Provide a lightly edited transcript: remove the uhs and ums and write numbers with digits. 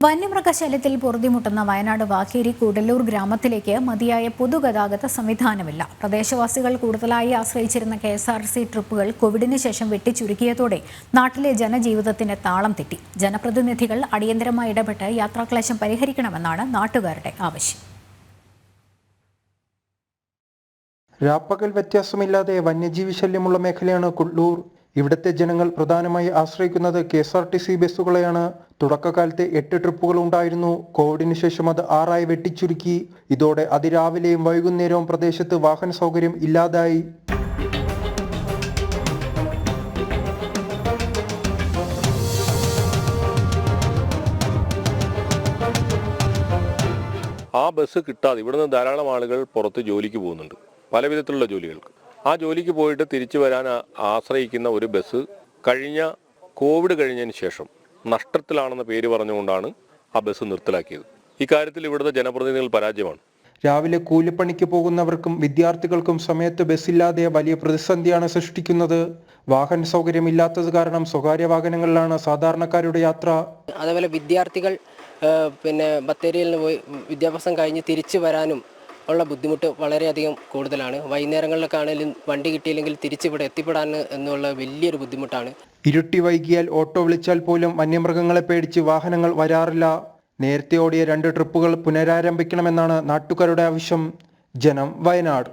വന്യമൃഗശല്യത്തിൽ പൊറുതിമുട്ടുന്ന വയനാട് വാക്കേരി കൂടല്ലൂർ ഗ്രാമത്തിലേക്ക് മതിയായ പൊതുഗതാഗത സംവിധാനമില്ല. പ്രദേശവാസികൾ കൂടുതലായി ആശ്രയിച്ചിരുന്ന KSRTC ട്രിപ്പുകൾ കോവിഡിന് ശേഷം വെട്ടിച്ചുരുക്കിയതോടെ നാട്ടിലെ ജനജീവിതത്തിന് താളം തെറ്റി. ജനപ്രതിനിധികൾ അടിയന്തരമായി ഇടപെട്ട് യാത്രാക്ലേശം പരിഹരിക്കണമെന്നാണ് നാട്ടുകാരുടെ ആവശ്യം. രാപ്പകൽ വ്യത്യാസമില്ലാതെ വന്യജീവി ശല്യമുള്ള മേഖലയാണ് കുള്ളൂർ. ഇവിടുത്തെ ജനങ്ങൾ പ്രധാനമായി ആശ്രയിക്കുന്നത് KSRTC ബസ്സുകളെയാണ്. തുടക്കകാലത്തെ 8 ട്രിപ്പുകൾ ഉണ്ടായിരുന്നു. കോവിഡിന് ശേഷം അത് 6 വെട്ടിച്ചുരുക്കി. ഇതോടെ അതിരാവിലെയും വൈകുന്നേരവും പ്രദേശത്ത് വാഹന സൗകര്യം ഇല്ലാതായി. ആ ബസ് കിട്ടാതെ ഇവിടുന്ന് ധാരാളം ആളുകൾ പുറത്ത് ജോലിക്ക് പോകുന്നുണ്ട്, പല വിധത്തിലുള്ള ജോലികൾക്ക്. ആ ജോലിക്ക് പോയിട്ട് തിരിച്ചു വരാൻ ആശ്രയിക്കുന്ന ഒരു ബസ് കോവിഡ് കഴിഞ്ഞതിന് ശേഷം നഷ്ടത്തിലാണെന്ന പേര് പറഞ്ഞുകൊണ്ടാണ് ആ ബസ് നിർത്തലാക്കിയത്. ഇക്കാര്യത്തിൽ ഇവിടുത്തെ ജനപ്രതിനിധികൾ പരാജയമാണ്. രാവിലെ കൂലിപ്പണിക്ക് പോകുന്നവർക്കും വിദ്യാർത്ഥികൾക്കും സമയത്ത് ബസ്സില്ലാതെ വലിയ പ്രതിസന്ധിയാണ് സൃഷ്ടിക്കുന്നത്. വാഹന സൗകര്യമില്ലാത്തത് കാരണം സ്വകാര്യ വാഹനങ്ങളിലാണ് സാധാരണക്കാരുടെ യാത്ര. അതേപോലെ വിദ്യാർത്ഥികൾ ബത്തേരിയിൽ നിന്ന് പോയി വിദ്യാഭ്യാസം കഴിഞ്ഞ് തിരിച്ചു വരാനും ഉള്ള ബുദ്ധിമുട്ട് വളരെയധികം കൂടുതലാണ്. വൈകുന്നേരങ്ങളിലൊക്കെ ആണെങ്കിലും വണ്ടി കിട്ടിയില്ലെങ്കിൽ തിരിച്ചിവിടെ എത്തിപ്പെടാൻ എന്നുള്ള വലിയൊരു ബുദ്ധിമുട്ടാണ്. ഇരുട്ടി വൈകിയാൽ ഓട്ടോ വിളിച്ചാൽ പോലും വന്യമൃഗങ്ങളെ പേടിച്ച് വാഹനങ്ങൾ വരാറില്ല. നേരത്തെ ഓടിയ 2 ട്രിപ്പുകൾ പുനരാരംഭിക്കണമെന്നാണ് നാട്ടുകാരുടെ ആവശ്യം. ജനം, വയനാട്.